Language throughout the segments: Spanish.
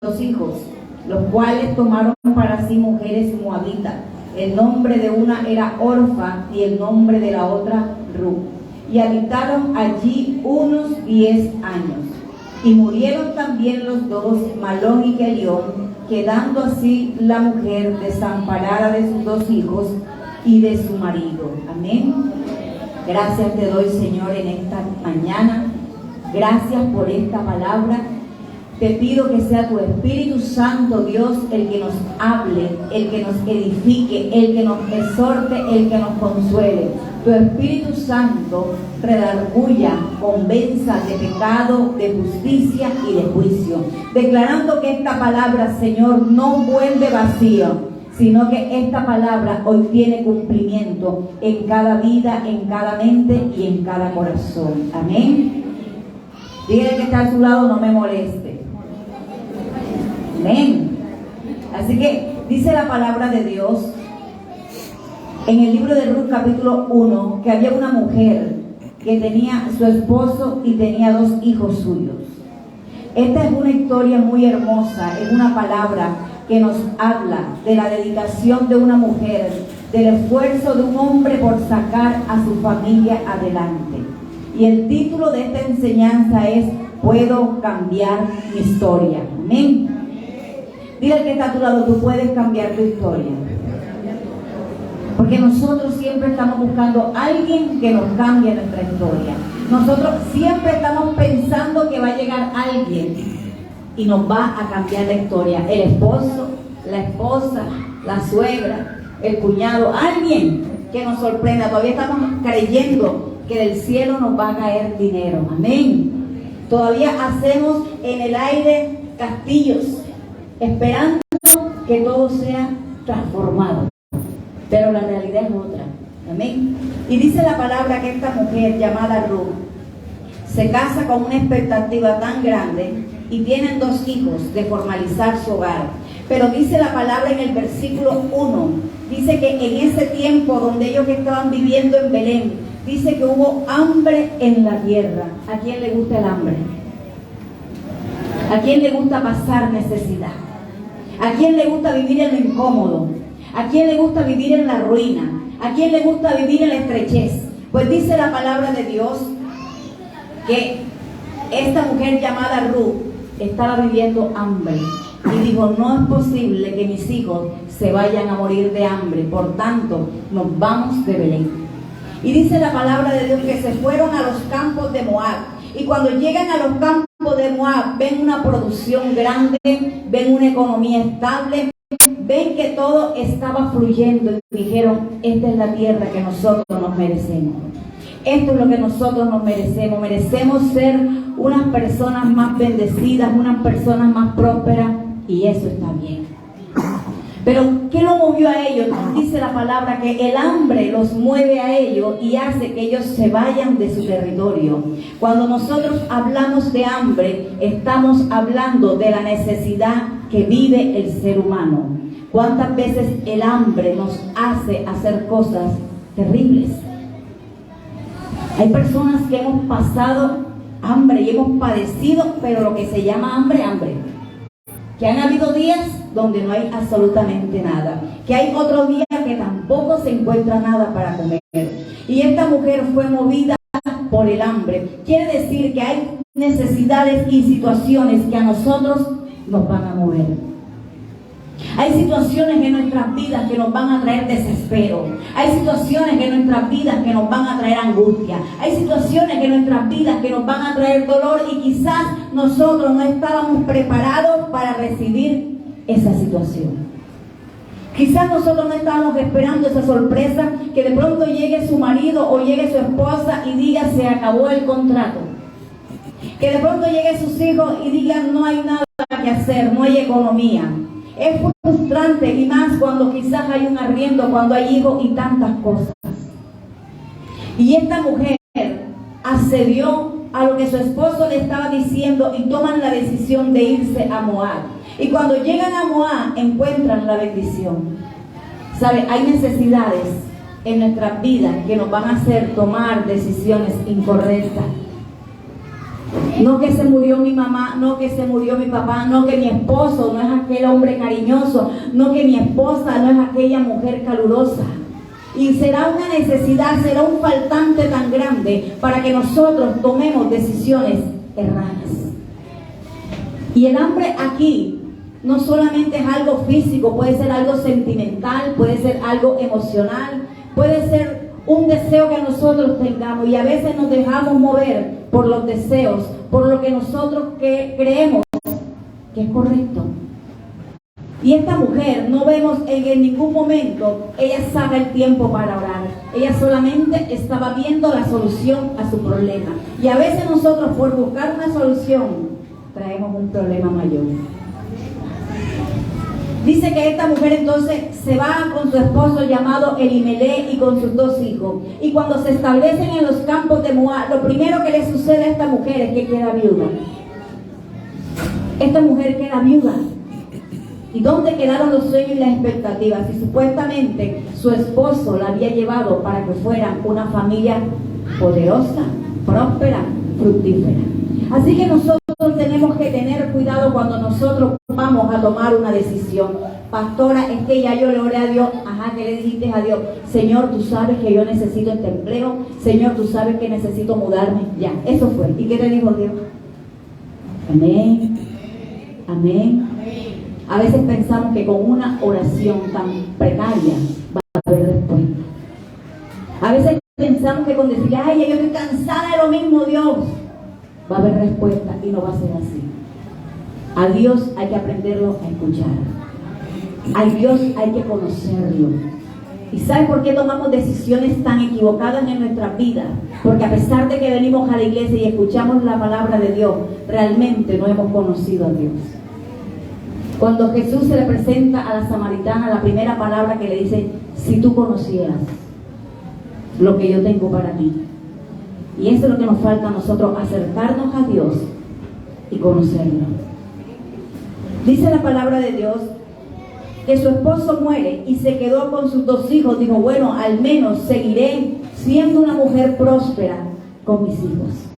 dos hijos, los cuales tomaron para sí mujeres moabitas. El nombre de una era Orfa y el nombre de la otra Ruth. Y habitaron allí unos 10 años. Y murieron también los dos, Malón y Kelión, quedando así la mujer desamparada de sus dos hijos y de su marido. Amén. Gracias te doy, Señor, en esta mañana. Gracias por esta palabra. Te pido que sea tu Espíritu Santo, Dios, el que nos hable, el que nos edifique, el que nos exhorte, el que nos consuele. Tu Espíritu Santo redarguya, convenza de pecado, de justicia y de juicio. Declarando que esta palabra, Señor, no vuelve vacía, sino que esta palabra hoy tiene cumplimiento en cada vida, en cada mente y en cada corazón. Amén. Dígale que está a su lado, no me moleste. Amén. Así que dice la palabra de Dios en el libro de Ruth capítulo 1 que había una mujer que tenía su esposo y tenía dos hijos suyos. Esta es una historia muy hermosa, es una palabra que nos habla de la dedicación de una mujer, del esfuerzo de un hombre por sacar a su familia adelante. Y el título de esta enseñanza es ¿Puedo cambiar mi historia? Amén. Dile al que está a tu lado, tú puedes cambiar tu historia. Porque nosotros siempre estamos buscando a alguien que nos cambie nuestra historia. Nosotros siempre estamos pensando que va a llegar alguien y nos va a cambiar la historia. El esposo, la esposa, la suegra, el cuñado, alguien que nos sorprenda. Todavía estamos creyendo que del cielo nos va a caer dinero. Amén. Todavía hacemos en el aire castillos, esperando que todo sea transformado, pero la realidad es otra. Amén. Y dice la palabra que esta mujer llamada Ruth se casa con una expectativa tan grande y tienen dos hijos de formalizar su hogar. Pero dice la palabra en el versículo 1, dice que en ese tiempo donde ellos estaban viviendo en Belén, dice que hubo hambre en la tierra. ¿A quién le gusta el hambre? ¿A quién le gusta pasar necesidad? ¿A quién le gusta vivir en lo incómodo? ¿A quién le gusta vivir en la ruina? ¿A quién le gusta vivir en la estrechez? Pues dice la palabra de Dios que esta mujer llamada Ruth estaba viviendo hambre y dijo, no es posible que mis hijos se vayan a morir de hambre, por tanto nos vamos de Belén. Y dice la palabra de Dios que se fueron a los campos de Moab, y cuando llegan a los campos de Moab ven una producción grande, ven una economía estable, ven que todo estaba fluyendo y dijeron, esta es la tierra que nosotros nos merecemos. Esto es lo que nosotros nos merecemos. Merecemos ser unas personas más bendecidas, unas personas más prósperas, y eso está bien. Pero ¿qué lo movió a ellos? Dice la palabra que el hambre los mueve a ellos y hace que ellos se vayan de su territorio. Cuando nosotros hablamos de hambre, estamos hablando de la necesidad que vive el ser humano. ¿Cuántas veces el hambre nos hace hacer cosas terribles? Hay personas que hemos pasado hambre y hemos padecido, pero lo que se llama hambre, hambre. Que han habido días donde no hay absolutamente nada, que hay otros días que tampoco se encuentra nada para comer. Y esta mujer fue movida por el hambre. Quiere decir que hay necesidades y situaciones que a nosotros nos van a mover. Hay situaciones en nuestras vidas que nos van a traer desespero. Hay situaciones en nuestras vidas que nos van a traer angustia. Hay situaciones en nuestras vidas que nos van a traer dolor y quizás nosotros no estábamos preparados para recibir esa situación. Quizás nosotros no estábamos esperando esa sorpresa, que de pronto llegue su marido o llegue su esposa y diga se acabó el contrato. Que de pronto llegue sus hijos y digan no hay nada que hacer, no hay economía. Es frustrante y más cuando quizás hay un arriendo, cuando hay hijos y tantas cosas. Y esta mujer accedió a lo que su esposo le estaba diciendo y toman la decisión de irse a Moab. Y cuando llegan a Moab encuentran la bendición. ¿Sabe? Hay necesidades en nuestras vidas que nos van a hacer tomar decisiones incorrectas. No que se murió mi mamá, no que se murió mi papá, no que mi esposo no es aquel hombre cariñoso, no que mi esposa no es aquella mujer calurosa. Y será una necesidad, será un faltante tan grande para que nosotros tomemos decisiones erradas. Y el hambre aquí no solamente es algo físico, puede ser algo sentimental, puede ser algo emocional, puede ser un deseo que nosotros tengamos, y a veces nos dejamos mover por los deseos, por lo que nosotros creemos que es correcto. Y esta mujer, no vemos en ningún momento, ella saca el tiempo para orar. Ella solamente estaba viendo la solución a su problema. Y a veces nosotros, por buscar una solución, traemos un problema mayor. Dice que esta mujer entonces se va con su esposo llamado Elimelech y con sus 2 hijos. Y cuando se establecen en los campos de Moab, lo primero que le sucede a esta mujer es que queda viuda. Esta mujer queda viuda. ¿Y dónde quedaron los sueños y las expectativas? Y supuestamente su esposo la había llevado para que fueran una familia poderosa, próspera, fructífera. Así que nosotros tenemos que tener cuidado cuando nosotros vamos a tomar una decisión. Pastora, es que ya yo le oré a Dios. Ajá, ¿qué le dijiste a Dios? Señor, tú sabes que yo necesito este empleo. Señor, tú sabes que necesito mudarme. Ya, eso fue. ¿Y qué te dijo Dios? Amén. Amén. A veces pensamos que con una oración tan precaria va a haber respuesta. A veces pensamos que con decir, ay, yo estoy cansada de lo mismo, Dios, va a haber respuesta, y no va a ser así. A Dios hay que aprenderlo a escuchar. A Dios hay que conocerlo. ¿Y sabe por qué tomamos decisiones tan equivocadas en nuestras vidas? Porque a pesar de que venimos a la iglesia y escuchamos la palabra de Dios, realmente no hemos conocido a Dios. Cuando Jesús se le presenta a la samaritana, la primera palabra que le dice, si tú conocieras lo que yo tengo para ti. Y eso es lo que nos falta a nosotros, acercarnos a Dios y conocerlo. Dice la palabra de Dios que su esposo muere y se quedó con sus 2 hijos. Dijo, bueno, al menos seguiré siendo una mujer próspera con mis hijos.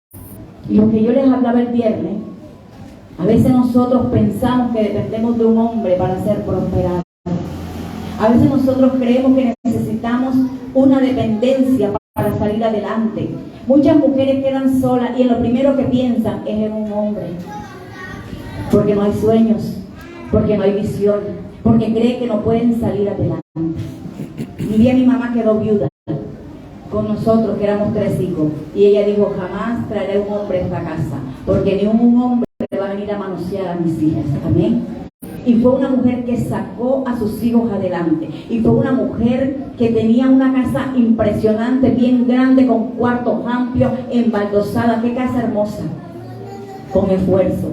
Y lo que yo les hablaba el viernes, a veces nosotros pensamos que dependemos de un hombre para ser prosperados. A veces nosotros creemos que necesitamos una dependencia para salir adelante. Muchas mujeres quedan solas y en lo primero que piensan es en un hombre. Porque no hay sueños, porque no hay visión, porque creen que no pueden salir adelante. Un día mi mamá quedó viuda con nosotros, que éramos 3 hijos, y ella dijo, jamás traeré un hombre a esta casa, porque ni un hombre va a venir a manosear a mis hijas. Amén. Y fue una mujer que sacó a sus hijos adelante. Y fue una mujer que tenía una casa impresionante, bien grande, con cuartos amplios, embaldosada. Qué casa hermosa. Con esfuerzo.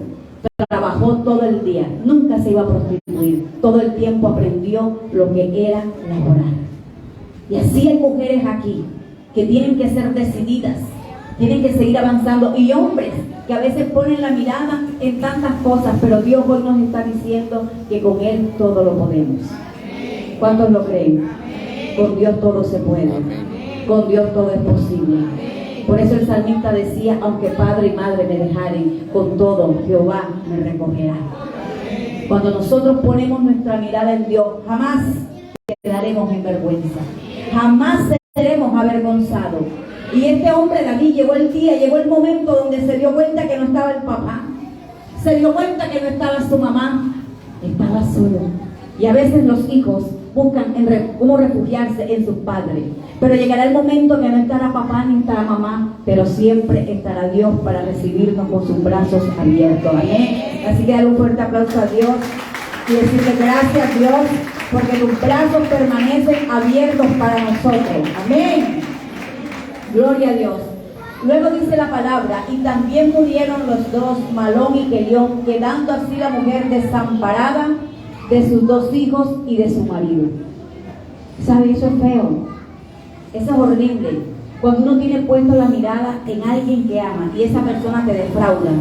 Trabajó todo el día. Nunca se iba a prostituir. Todo el tiempo aprendió lo que era laborar. Y así hay mujeres aquí que tienen que ser decididas. Tienen que seguir avanzando. Y hombres que a veces ponen la mirada en tantas cosas, pero Dios hoy nos está diciendo que con Él todo lo podemos. ¿Cuántos lo creen? Con Dios todo se puede. Con Dios todo es posible. Por eso el salmista decía, aunque padre y madre me dejaren, con todo Jehová me recogerá. Cuando nosotros ponemos nuestra mirada en Dios, jamás quedaremos en vergüenza. Jamás seremos avergonzados. Y este hombre David llegó el momento donde se dio cuenta que no estaba el papá. Se dio cuenta que no estaba su mamá. Estaba solo. Y a veces los hijos buscan cómo refugiarse en sus padres. Pero llegará el momento que no estará papá ni estará mamá, pero siempre estará Dios para recibirnos con sus brazos abiertos. Amén. Así que dale un fuerte aplauso a Dios y decirle gracias, Dios, porque tus brazos permanecen abiertos para nosotros. Amén. Gloria a Dios. Luego dice la palabra, y también murieron los 2, Malón y Quelión, quedando así la mujer desamparada de sus 2 hijos y de su marido. ¿Sabe? Eso es feo. Eso es horrible. Cuando uno tiene puesto la mirada en alguien que ama y esa persona te defrauda,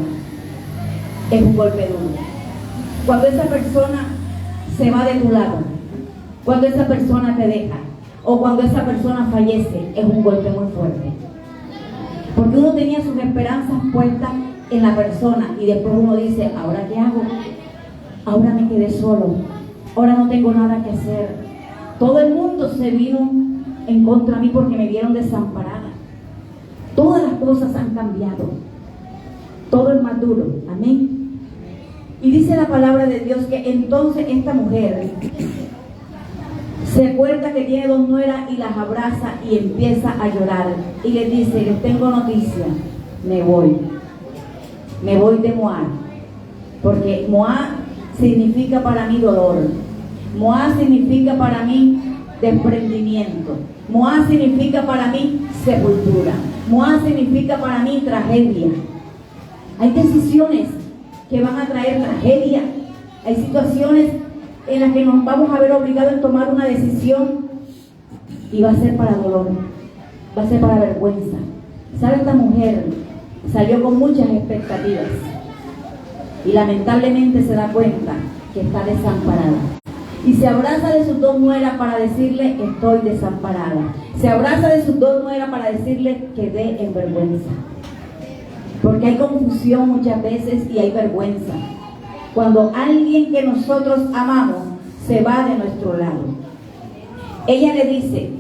es un golpe duro. Cuando esa persona se va de tu lado, cuando esa persona te deja, o cuando esa persona fallece, es un golpe muy fuerte. Porque uno tenía sus esperanzas puestas en la persona y después uno dice, ¿ahora qué hago? Ahora me quedé solo, ahora no tengo nada que hacer. Todo el mundo se vino en contra de mí porque me vieron desamparada. Todas las cosas han cambiado, todo es más duro, amén. Y dice la palabra de Dios que entonces esta mujer se acuerda que tiene 2 nueras y las abraza y empieza a llorar y les dice, les tengo noticia, me voy de Moab, porque Moab significa para mí dolor, Moab significa para mí desprendimiento, Moab significa para mí sepultura, Moab significa para mí tragedia. Hay decisiones que van a traer tragedia, hay situaciones en las que nos vamos a ver obligados a tomar una decisión y va a ser para dolor, va a ser para vergüenza. ¿Sabe? Esta mujer salió con muchas expectativas y lamentablemente se da cuenta que está desamparada. Y se abraza de sus 2 nueras para decirle, estoy desamparada. Se abraza de sus 2 nueras para decirle, quedé en vergüenza. Porque hay confusión muchas veces y hay vergüenza cuando alguien que nosotros amamos se va de nuestro lado. Ella le dice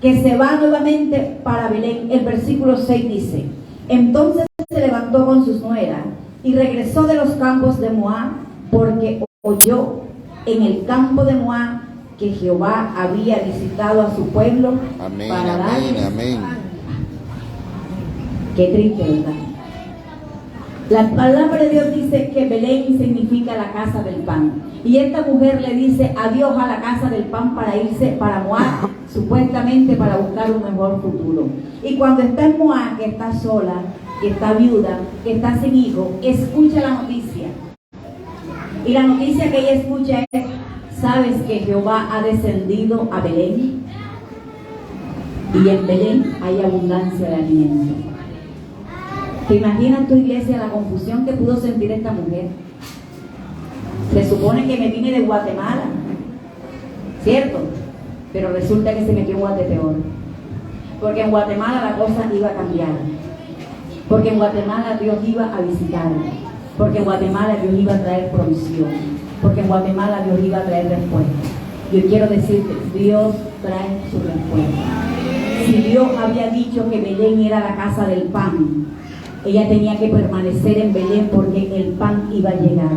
que se va nuevamente para Belén. El versículo 6 dice, entonces se levantó con sus nueras y regresó de los campos de Moab, porque oyó en el campo de Moab que Jehová había visitado a su pueblo. Amén, para darles. amén. Qué triste, ¿verdad? La palabra de Dios dice que Belén significa la casa del pan. Y esta mujer le dice adiós a la casa del pan para irse para Moab, supuestamente para buscar un mejor futuro. Y cuando está en Moab, que está sola, que está viuda, que está sin hijo, escucha la noticia. Y la noticia que ella escucha es, ¿sabes que Jehová ha descendido a Belén? Y en Belén hay abundancia de alimento. ¿Te imaginas tu iglesia la confusión que pudo sentir esta mujer? Se supone que me vine de Guatemala, ¿cierto? Pero resulta que se metió en Guatepeor. Porque en Guatemala la cosa iba a cambiar. Porque en Guatemala Dios iba a visitar. Porque en Guatemala Dios iba a traer provisión. Porque en Guatemala Dios iba a traer respuesta. Yo quiero decirte, Dios trae su respuesta. Si Dios había dicho que Belén era la casa del pan, ella tenía que permanecer en Belén porque el pan iba a llegar.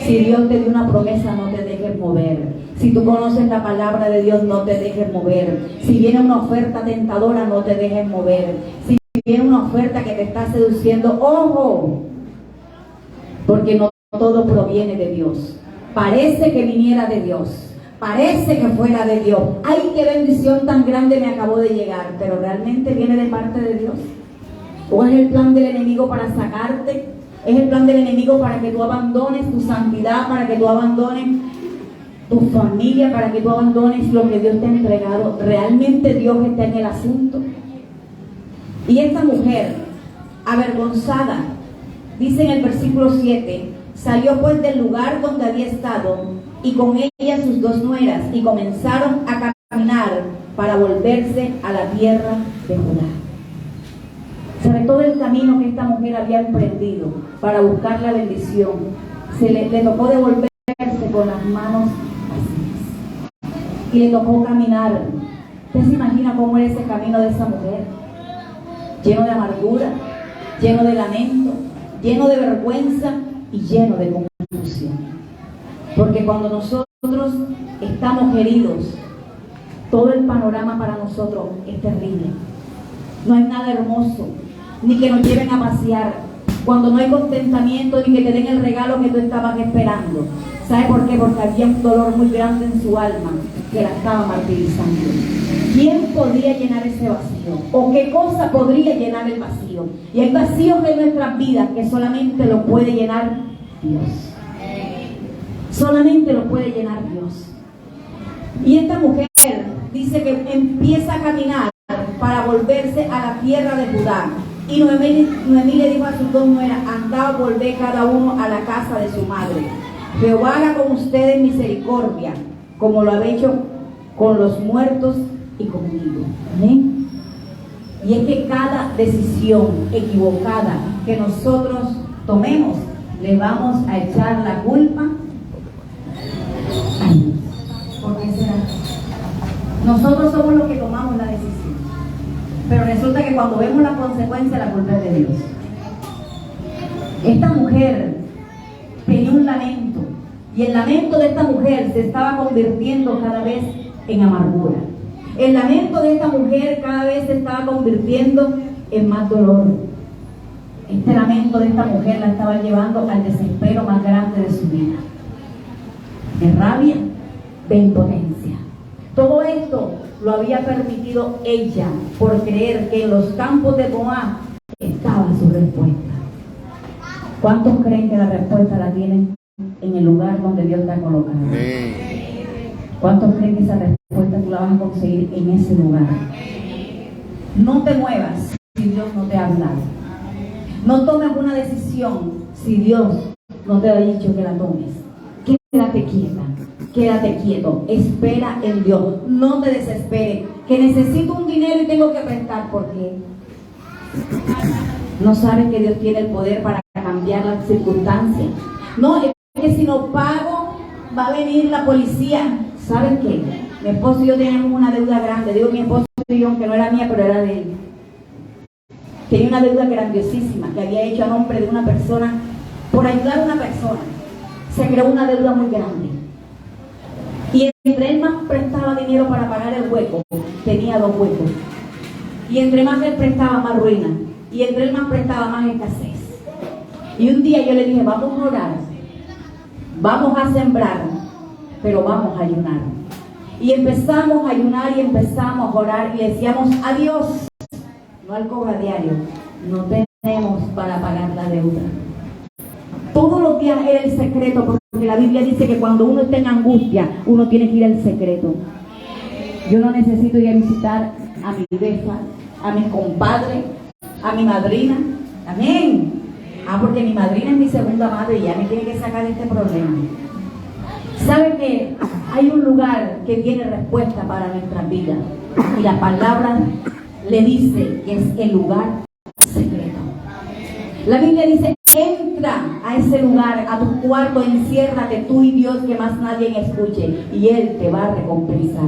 Si Dios te dio una promesa, no te dejes mover. Si tú conoces la palabra de Dios, no te dejes mover. Si viene una oferta tentadora, no te dejes mover. Si viene una oferta que te está seduciendo, ¡ojo! Porque no todo proviene de Dios. Parece que viniera de Dios. Parece que fuera de Dios. ¡Ay, qué bendición tan grande me acabó de llegar! Pero realmente viene de parte de Dios. ¿O es el plan del enemigo para sacarte? ¿Es el plan del enemigo para que tú abandones tu santidad, para que tú abandones tu familia, para que tú abandones lo que Dios te ha entregado? ¿Realmente Dios está en el asunto? Y esta mujer, avergonzada, dice en el versículo 7, salió pues del lugar donde había estado y con ella sus 2 nueras y comenzaron a caminar para volverse a la tierra de Judá. Sobre todo el camino que esta mujer había emprendido para buscar la bendición, le tocó devolverse con las manos vacías. Y le tocó caminar. ¿Usted se imagina cómo era ese camino de esa mujer? Lleno de amargura, lleno de lamento, lleno de vergüenza y lleno de confusión. Porque cuando nosotros estamos heridos, todo el panorama para nosotros es terrible. No hay nada hermoso, ni que nos lleven a pasear, cuando no hay contentamiento, ni que te den el regalo que tú estabas esperando. ¿Sabe por qué? Porque había un dolor muy grande en su alma que la estaba martirizando. ¿Quién podría llenar ese vacío? ¿O qué cosa podría llenar el vacío? Y hay vacíos en nuestras vidas que solamente lo puede llenar Dios. Solamente lo puede llenar Dios. Y esta mujer dice que empieza a caminar para volverse a la tierra de Judá. Y Noemí le dijo a sus 2 nueras, andad, volvé cada uno a la casa de su madre. Jehová haga con ustedes misericordia, como lo ha hecho con los muertos y conmigo. Amén. Y es que cada decisión equivocada que nosotros tomemos, le vamos a echar la culpa a Dios. ¿Por qué será? Nosotros somos los que tomamos la decisión. Pero resulta que cuando vemos la consecuencia, la culpa es de Dios. Esta mujer tenía un lamento. Y el lamento de esta mujer se estaba convirtiendo cada vez en amargura. El lamento de esta mujer cada vez se estaba convirtiendo en más dolor. Este lamento de esta mujer la estaba llevando al desespero más grande de su vida. De rabia, de impotencia. Todo esto lo había permitido ella por creer que en los campos de Moab estaba su respuesta. ¿Cuántos creen que la respuesta la tienen en el lugar donde Dios te ha colocado? ¿Cuántos creen que esa respuesta tú la vas a conseguir en ese lugar? No te muevas si Dios no te ha hablado. No tomes una decisión si Dios no te ha dicho que la tomes. Quédate quieta, quédate quieto, espera en Dios, no te desesperes. Que necesito un dinero y tengo que prestar, ¿por qué? ¿No sabes que Dios tiene el poder para cambiar las circunstancias? No, es que si no pago va a venir la policía. ¿Saben qué? Mi esposo y yo teníamos una deuda grande. Digo mi esposo y yo, que no era mía, pero era de él. Tenía una deuda grandiosísima que había hecho a nombre de una persona por ayudar a una persona. Se creó una deuda muy grande. Y entre él más prestaba dinero para pagar el hueco, tenía 2 huecos. Y entre más él prestaba, más ruina. Y entre él más prestaba, más escasez. Y un día yo le dije, vamos a orar, vamos a sembrar, pero vamos a ayunar. Y empezamos a ayunar y empezamos a orar y le decíamos a Dios, no al cobra diario, no tenemos para pagar la deuda. Todos los días era el secreto, porque la Biblia dice que cuando uno está en angustia, uno tiene que ir al secreto. Yo no necesito ir a visitar a mi befa, a mi compadre, a mi madrina. Amén. Porque mi madrina es mi segunda madre y ya me tiene que sacar de este problema. ¿Sabe que hay un lugar que tiene respuesta para nuestras vidas? Y la palabra le dice que es el lugar secreto. La Biblia dice, entra a ese lugar, a tu cuarto, enciérrate tú y Dios, que más nadie escuche, y Él te va a recompensar.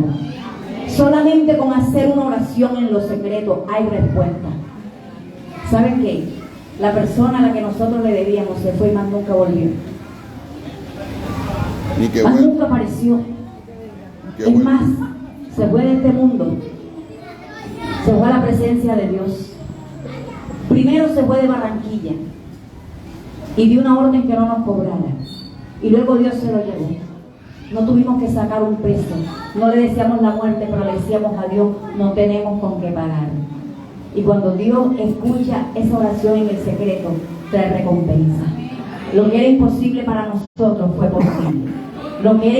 Solamente con hacer una oración en lo secreto hay respuesta. ¿Saben qué? La persona a la que nosotros le debíamos se fue y más nunca volvió. Más nunca apareció. Es más, se fue de este mundo. Se fue a la presencia de Dios. Primero se fue de Barranquilla y dio una orden que no nos cobrara. Y luego Dios se lo llevó. No tuvimos que sacar un peso. No le decíamos la muerte, pero le decíamos a Dios, no tenemos con qué pagar. Y cuando Dios escucha esa oración en el secreto, trae recompensa. Lo que era imposible para nosotros fue posible. Lo que era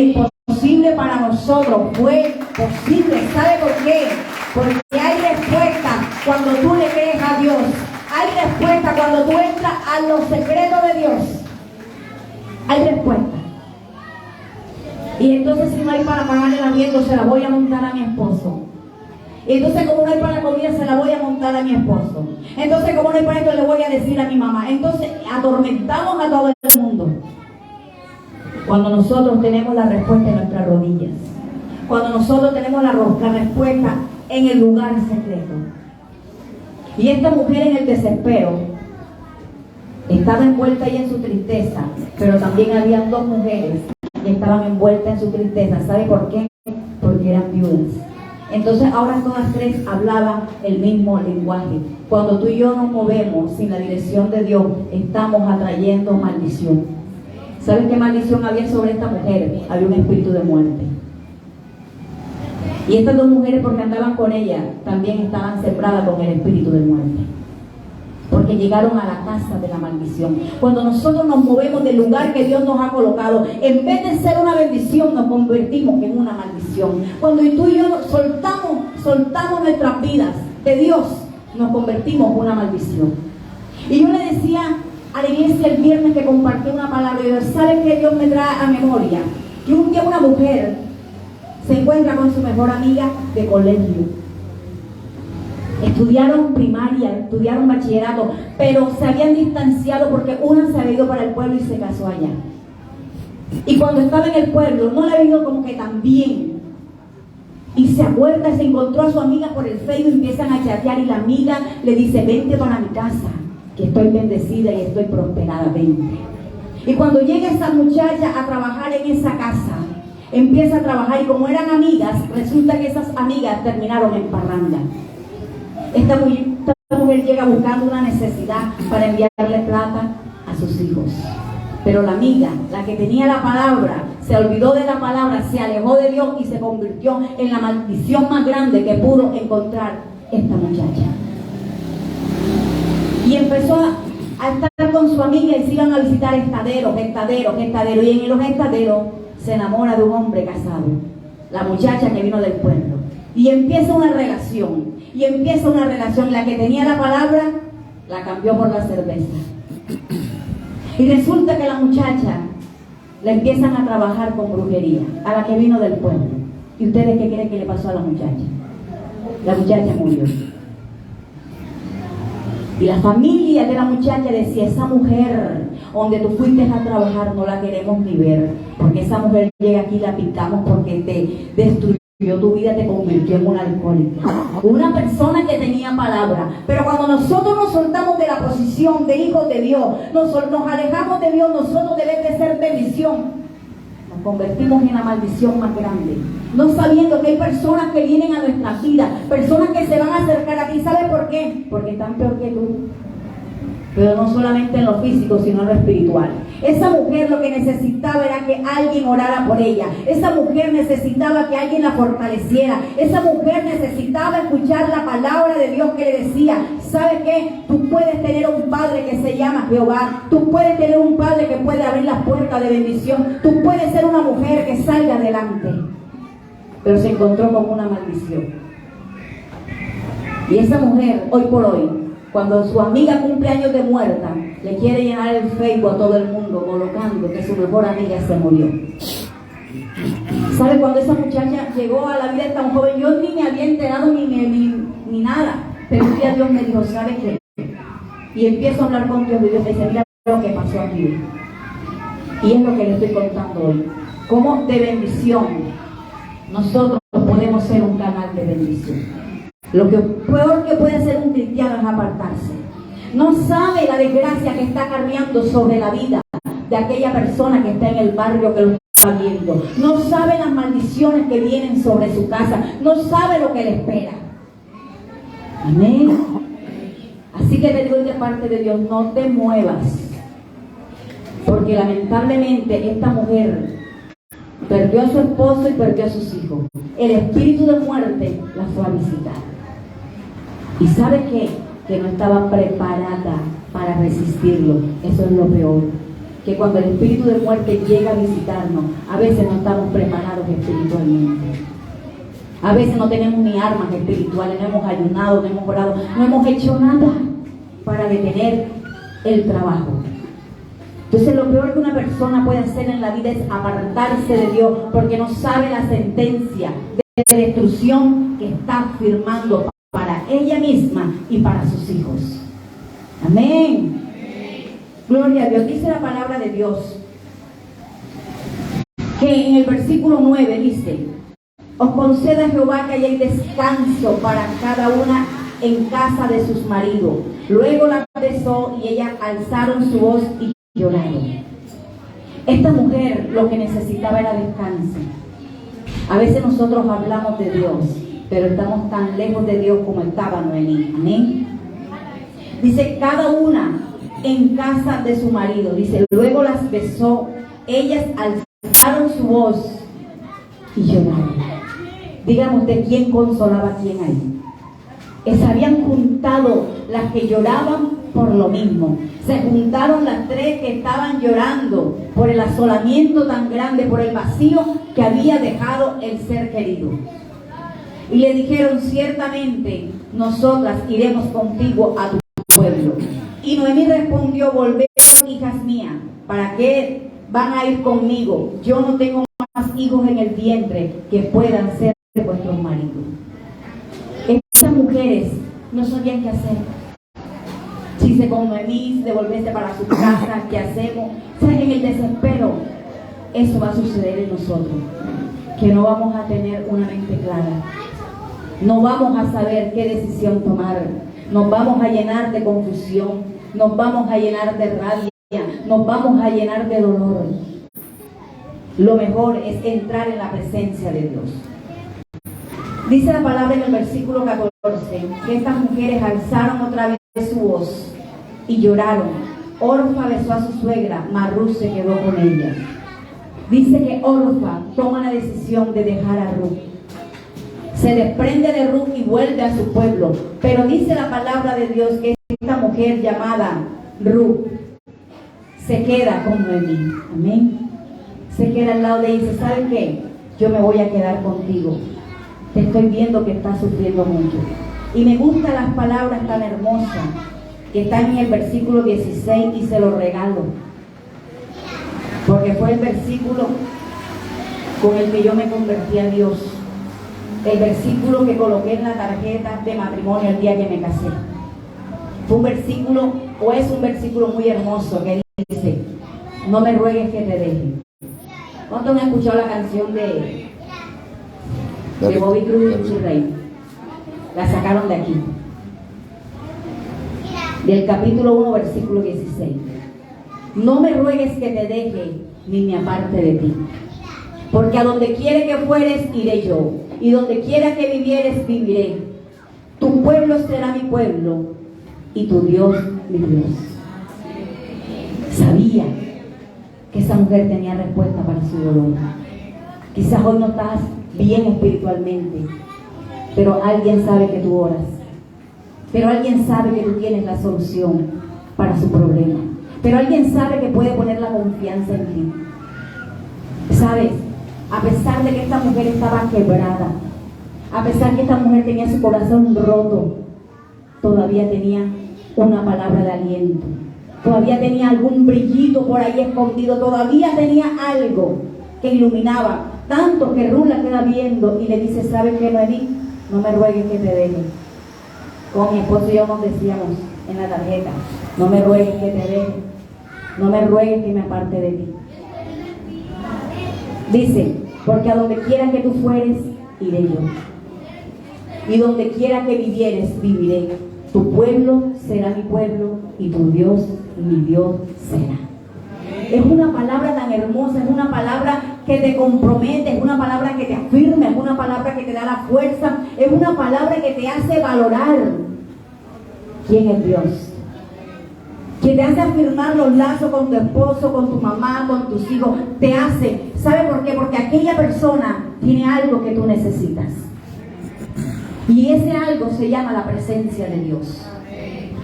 imposible para nosotros fue posible. ¿Sabe por qué? Porque hay respuesta cuando tú le crees a Dios. Hay respuesta cuando tú entras a los secretos de Dios. Hay respuesta. Y entonces, si no hay para pagar el arriendo, se la voy a montar a mi esposo. Y entonces, como no hay para la comida, se la voy a montar a mi esposo. Entonces, como no hay para esto, le voy a decir a mi mamá. Entonces, atormentamos a todo el mundo. Cuando nosotros tenemos la respuesta en nuestras rodillas. Cuando nosotros tenemos la respuesta en el lugar secreto. Y esta mujer en el desespero estaba envuelta ahí en su tristeza, pero también habían 2 mujeres que estaban envueltas en su tristeza. ¿Sabe por qué? Porque eran viudas. Entonces ahora todas 3 hablaban el mismo lenguaje. Cuando tú y yo nos movemos sin la dirección de Dios, estamos atrayendo maldición. ¿Sabes qué maldición había sobre esta mujer? Había un espíritu de muerte. Y estas 2 mujeres, porque andaban con ella, también estaban sembradas con el espíritu de muerte. Porque llegaron a la casa de la maldición. Cuando nosotros nos movemos del lugar que Dios nos ha colocado, en vez de ser una bendición, nos convertimos en una maldición. Cuando tú y yo soltamos nuestras vidas de Dios, nos convertimos en una maldición. Y yo le decía a la iglesia el viernes que compartí una palabra, y yo, ¿sabes qué Dios me trae a memoria? Que un día una mujer se encuentra con su mejor amiga de colegio. Estudiaron primaria, estudiaron bachillerato, pero se habían distanciado porque una se había ido para el pueblo y se casó allá. Y cuando estaba en el pueblo, no le había ido como que tan bien. Y se acuerda y se encontró a su amiga por el Facebook y empiezan a chatear. Y la amiga le dice: vente para mi casa, que estoy bendecida y estoy prosperada, vente. Y cuando llega esa muchacha a trabajar en esa casa, empieza a trabajar y como eran amigas, resulta que esas amigas terminaron en parranda. Esta mujer llega buscando una necesidad para enviarle plata a sus hijos. Pero la amiga, la que tenía la palabra, se olvidó de la palabra, se alejó de Dios y se convirtió en la maldición más grande que pudo encontrar esta muchacha. Y empezó a estar con su amiga y se iban a visitar estaderos. Y en los estaderos se enamora de un hombre casado, la muchacha que vino del pueblo. Y empieza una relación. La que tenía la palabra la cambió por la cerveza. Y resulta que la muchacha la empiezan a trabajar con brujería, a la que vino del pueblo. ¿Y ustedes qué creen que le pasó a la muchacha? La muchacha murió. Y la familia de la muchacha decía: esa mujer donde tú fuiste a trabajar no la queremos ni ver, porque esa mujer llega aquí y la picamos porque te destruyó tu vida, te convirtió en una alcohólica. Una persona que tenía palabra. Pero cuando nosotros nos soltamos de la posición de hijos de Dios, nos alejamos de Dios, nosotros debemos de ser bendición, nos convertimos en la maldición más grande. No sabiendo que hay personas que vienen a nuestras vidas, personas que se van a acercar a ti. ¿Sabes por qué? Porque están peor que tú. Pero no solamente en lo físico, sino en lo espiritual. Esa mujer lo que necesitaba era que alguien orara por ella. Esa mujer necesitaba que alguien la fortaleciera. Esa mujer necesitaba escuchar la palabra de Dios que le decía: ¿sabes qué? Tú puedes tener un padre que se llama Jehová. Tú puedes tener un padre que puede abrir las puertas de bendición. Tú puedes ser una mujer que salga adelante. Pero se encontró con una maldición. Y esa mujer, hoy por hoy, cuando su amiga cumple años de muerta, le quiere llenar el Facebook a todo el mundo colocando que su mejor amiga se murió. ¿Sabe? Cuando esa muchacha llegó a la vida de tan joven, yo ni me había enterado ni nada. Pero un día Dios me dijo: ¿sabe qué? Y empiezo a hablar con Dios y Dios me dice: mira lo que pasó aquí. Y es lo que le estoy contando hoy. Cómo de bendición nosotros podemos ser un canal de bendición. Lo que peor que puede hacer un cristiano es apartarse. No sabe la desgracia que está cargando sobre la vida de aquella persona que está en el barrio que lo está viendo. No sabe las maldiciones que vienen sobre su casa. No sabe lo que le espera. Amén. Así que te digo de parte de Dios: no te muevas. Porque lamentablemente esta mujer perdió a su esposo y perdió a sus hijos. El espíritu de muerte la fue a visitar. ¿Y sabe qué? Que no estaba preparada para resistirlo. Eso es lo peor. Que cuando el espíritu de muerte llega a visitarnos, a veces no estamos preparados espiritualmente. A veces no tenemos ni armas espirituales, no hemos ayunado, no hemos orado, no hemos hecho nada para detener el trabajo. Entonces lo peor que una persona puede hacer en la vida es apartarse de Dios, porque no sabe la sentencia de destrucción que está firmando para ella misma y para sus hijos. Amén. Gloria a Dios. Dice la palabra de Dios que en el versículo 9 dice: os conceda Jehová que haya descanso para cada una en casa de sus maridos. Luego la besó y ellas alzaron su voz y lloraron. Esta mujer lo que necesitaba era descanso. A veces nosotros hablamos de Dios, pero estamos tan lejos de Dios como estaba Noemí. Amén. Dice: cada una en casa de su marido. Dice: luego las besó, ellas alzaron su voz y lloraron. Dígame usted, ¿quién consolaba a quién ahí? Se habían juntado las que lloraban por lo mismo. Se juntaron las tres que estaban llorando por el asolamiento tan grande, por el vacío que había dejado el ser querido. Y le dijeron: ciertamente nosotras iremos contigo a tu pueblo. Y Noemí respondió: volveos, hijas mías, ¿para qué van a ir conmigo? Yo no tengo más hijos en el vientre que puedan ser vuestros maridos. Estas mujeres no sabían qué hacer. Si se con Noemí, devolverse para su casa, ¿qué hacemos? O sea, en el desespero, eso va a suceder en nosotros. Que no vamos a tener una mente clara. No vamos a saber qué decisión tomar. Nos vamos a llenar de confusión. Nos vamos a llenar de rabia. Nos vamos a llenar de dolor. Lo mejor es entrar en la presencia de Dios. Dice la palabra en el versículo 14 que estas mujeres alzaron otra vez su voz y lloraron. Orfa besó a su suegra, mas Ruth se quedó con ella. Dice que Orfa toma la decisión de dejar a Ruth. Se desprende de Ruth y vuelve a su pueblo. Pero dice la palabra de Dios que esta mujer llamada Ruth se queda con Noemí. Amén. Se queda al lado de ella y dice, ¿sabes qué? Yo me voy a quedar contigo. Te estoy viendo que estás sufriendo mucho. Y me gustan las palabras tan hermosas que están en el versículo 16 y se lo regalo. Porque fue el versículo con el que yo me convertí a Dios. El versículo que coloqué en la tarjeta de matrimonio el día que me casé. Fue un versículo, o es un versículo muy hermoso que dice, no me ruegues que te deje. ¿Cuántos han escuchado la canción de Bobby Cruz y Rey? La sacaron de aquí. Del capítulo 1, versículo 16. No me ruegues que te deje, ni me aparte de ti. Porque a donde quiera que fueres, iré yo. Y donde quiera que vivieres, viviré. Tu pueblo será mi pueblo, y tu Dios, mi Dios. Sabía que esa mujer tenía respuesta para su dolor. Quizás hoy no estás bien espiritualmente, pero alguien sabe que tú oras. Pero alguien sabe que tú tienes la solución para su problema. Pero alguien sabe que puede poner la confianza en ti. ¿Sabes? A pesar de que esta mujer estaba quebrada, a pesar que esta mujer tenía su corazón roto, todavía tenía una palabra de aliento. Todavía tenía algún brillito por ahí escondido. Todavía tenía algo que iluminaba. Tanto que Ruth la queda viendo y le dice, ¿sabes qué, Noemí? No me ruegues que te deje. Con mi esposo y yo nos decíamos en la tarjeta, no me ruegues que te deje. No me ruegues que me aparte de ti. Dice, porque a donde quiera que tú fueres, iré yo. Y donde quiera que vivieres, viviré. Tu pueblo será mi pueblo y tu Dios, mi Dios será. Es una palabra tan hermosa, es una palabra que te compromete, es una palabra que te afirma, es una palabra que te da la fuerza, es una palabra que te hace valorar quién es Dios. Que te hace afirmar los lazos con tu esposo, con tu mamá, con tus hijos. Te hace, ¿sabe por qué? Porque aquella persona tiene algo que tú necesitas. Y ese algo se llama la presencia de Dios.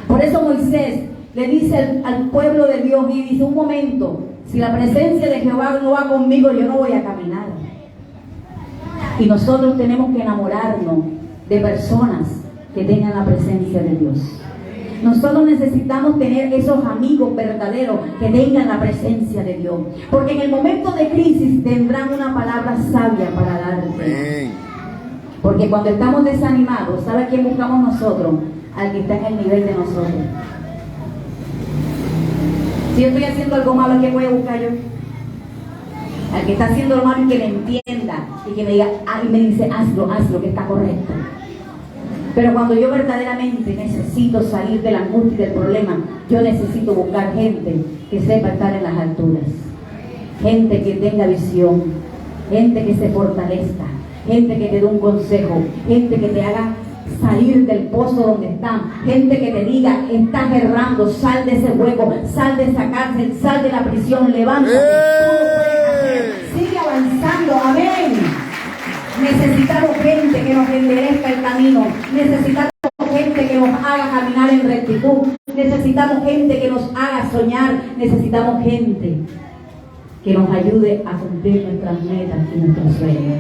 Por eso Moisés le dice al pueblo de Dios y dice, un momento, si la presencia de Jehová no va conmigo, yo no voy a caminar. Y nosotros tenemos que enamorarnos de personas que tengan la presencia de Dios. Nosotros necesitamos tener esos amigos verdaderos que tengan la presencia de Dios. Porque en el momento de crisis tendrán una palabra sabia para darte. Porque cuando estamos desanimados, ¿sabe quién buscamos nosotros? Al que está en el nivel de nosotros. Si yo estoy haciendo algo malo, ¿a quién voy a buscar yo? Al que está haciendo lo malo y que me entienda y que me diga, y me dice, hazlo, que está correcto. Pero cuando yo verdaderamente necesito salir de la angustia y del problema, yo necesito buscar gente que sepa estar en las alturas. Gente que tenga visión, gente que se fortalezca, gente que te dé un consejo, gente que te haga salir del pozo donde están, gente que te diga, estás errando, sal de ese hueco, sal de esa cárcel, sal de la prisión, levántate, tú lo puedes hacer, sigue avanzando, amén. Necesitamos gente que nos enderezca el camino, necesitamos gente que nos haga caminar en rectitud, necesitamos gente que nos haga soñar, necesitamos gente que nos ayude a cumplir nuestras metas y nuestros sueños.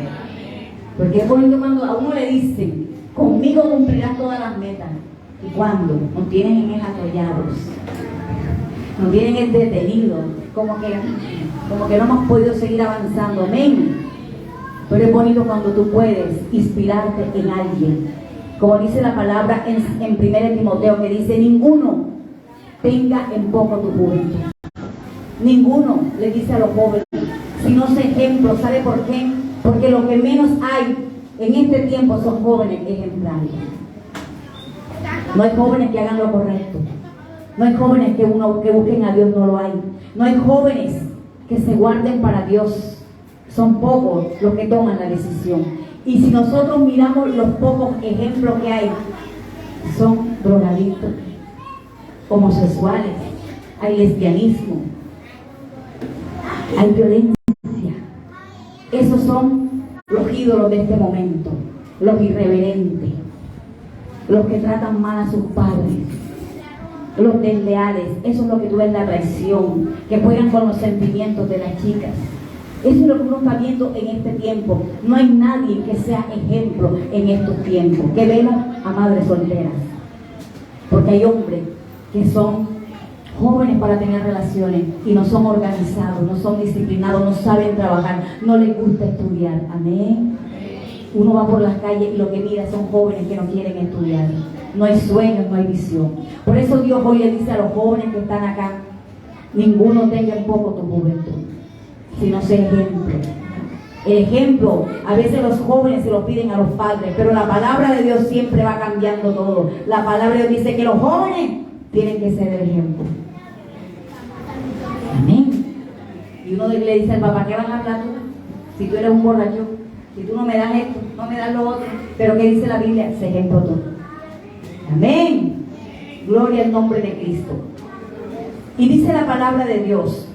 Porque es bonito cuando a uno le dicen, conmigo cumplirás todas las metas. ¿Y cuándo? Nos tienen en atollados, nos tienen detenidos, como que no hemos podido seguir avanzando. Amén. Pero es bonito cuando tú puedes inspirarte en alguien Como dice la palabra en 1 Timoteo, que dice: ninguno tenga en poco tu juventud. Ninguno, le dice a los jóvenes, si no se ejemplo. ¿Sabe por qué? Porque lo que menos hay en este tiempo son jóvenes ejemplares. No hay jóvenes que hagan lo correcto. No hay jóvenes que busquen a Dios, no lo hay. No hay jóvenes que se guarden para Dios. Son pocos los que toman la decisión. Y si nosotros miramos los pocos ejemplos que hay, son drogadictos, homosexuales, hay lesbianismo, hay violencia. Esos son los ídolos de este momento, los irreverentes, los que tratan mal a sus padres, los desleales. Eso es lo que tú ves, la traición, que juegan con los sentimientos de las chicas. Eso es lo que uno está viendo en este tiempo. No hay nadie que sea ejemplo en estos tiempos. Que vemos a madres solteras, porque hay hombres que son jóvenes para tener relaciones y no son organizados, no son disciplinados, no saben trabajar, no les gusta estudiar. Amén. Uno va por las calles y lo que mira son jóvenes que no quieren estudiar. No hay sueños, no hay visión. Por eso Dios hoy le dice a los jóvenes que están acá: ninguno tenga en poco tu juventud, sino sé ejemplo. El ejemplo, a veces los jóvenes se lo piden a los padres, pero la palabra de Dios siempre va cambiando todo. La palabra de Dios dice que los jóvenes tienen que ser el ejemplo. Amén. Y uno le dice al papá: ¿qué van a hablar tú? Si tú eres un borracho, si tú no me das esto, no me das lo otro. Pero ¿qué dice la Biblia? Sé ejemplo tú. Amén. Gloria al nombre de Cristo. Y dice la palabra de Dios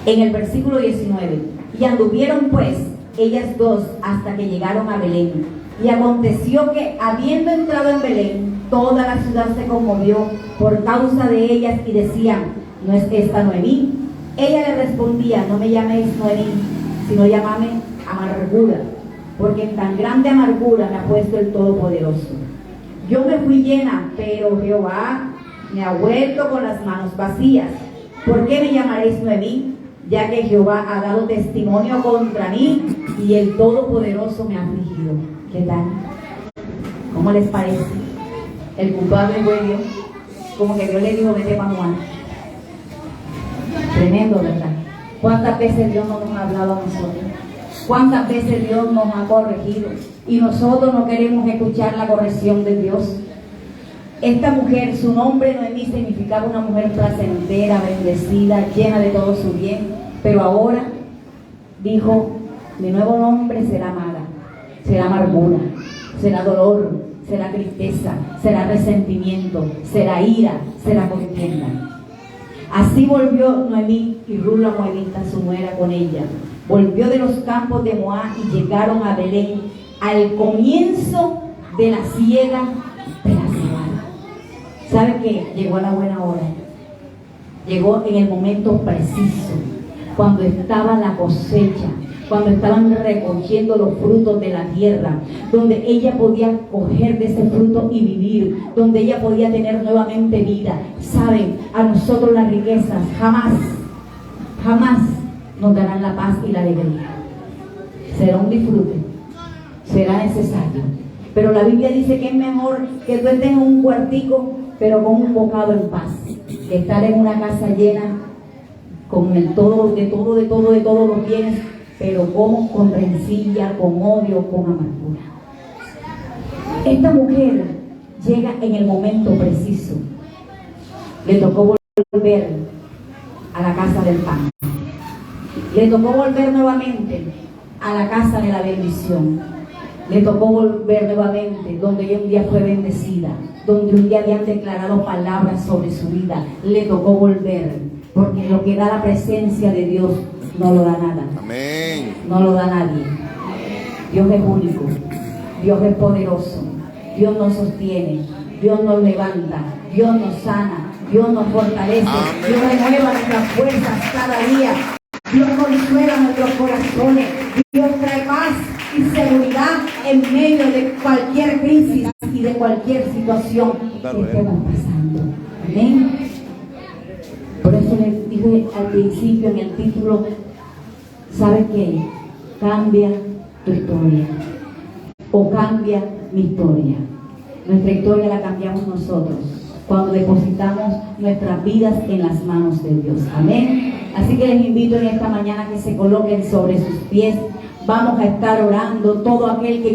en el versículo 19: y anduvieron pues ellas dos hasta que llegaron a Belén. Y aconteció que, habiendo entrado en Belén, toda la ciudad se conmovió por causa de ellas y decían: ¿no es esta Noemí? Ella le respondía: no me llaméis Noemí, sino llámame amargura, porque en tan grande amargura me ha puesto el Todopoderoso. Yo me fui llena, pero Jehová me ha vuelto con las manos vacías. ¿Por qué me llamaréis Noemí? Ya que Jehová ha dado testimonio contra mí y el Todopoderoso me ha afligido. ¿Qué tal? ¿Cómo les parece? El culpable fue Dios. Como que Dios le dijo: vete para Juan. Tremendo, ¿verdad? ¿Cuántas veces Dios no nos ha hablado a nosotros? ¿Cuántas veces Dios nos ha corregido? Y nosotros no queremos escuchar la corrección de Dios. Esta mujer, su nombre Noemí significaba una mujer placentera, bendecida, llena de todo su bien. Pero ahora dijo: mi nuevo nombre será mala, será amargura, será dolor, será tristeza, será resentimiento, será ira, será contienda. Así volvió Noemí y Ruth la moabita, su nuera, con ella. Volvió de los campos de Moab y llegaron a Belén al comienzo de la siega de la cebada. ¿Sabe qué? Llegó a la buena hora. Llegó en el momento preciso, cuando estaba la cosecha, cuando estaban recogiendo los frutos de la tierra, donde ella podía coger de ese fruto y vivir, donde ella podía tener nuevamente vida. Saben, a nosotros las riquezas jamás nos darán la paz y la alegría. Será un disfrute, será necesario, pero la Biblia dice que es mejor que tú estés en un cuartico pero con un bocado en paz, que estar en una casa llena con el todo de todos los bienes, pero como con rencilla, con odio, con amargura. Esta mujer llega en el momento preciso. Le tocó volver a la casa del pan. Le tocó volver nuevamente a la casa de la bendición. Le tocó volver nuevamente donde ella un día fue bendecida, donde un día habían declarado palabras sobre su vida. Le tocó volver, porque lo que da la presencia de Dios no lo da nada. Amén. No lo da nadie. Dios es único, Dios es poderoso, Dios nos sostiene, Dios nos levanta, Dios nos sana, Dios nos fortalece. Amén. Dios renueva nuestras fuerzas cada día. Dios consuela nuestros corazones. Dios trae paz y seguridad en medio de cualquier crisis y de cualquier situación que estemos pasando. Amén. Por eso les dije al principio en el título: ¿sabes qué? Cambia tu historia. o cambia mi historia. Nuestra historia la cambiamos nosotros cuando depositamos nuestras vidas en las manos de Dios. Amén. Así que les invito en esta mañana que se coloquen sobre sus pies. Vamos a estar orando todo aquel que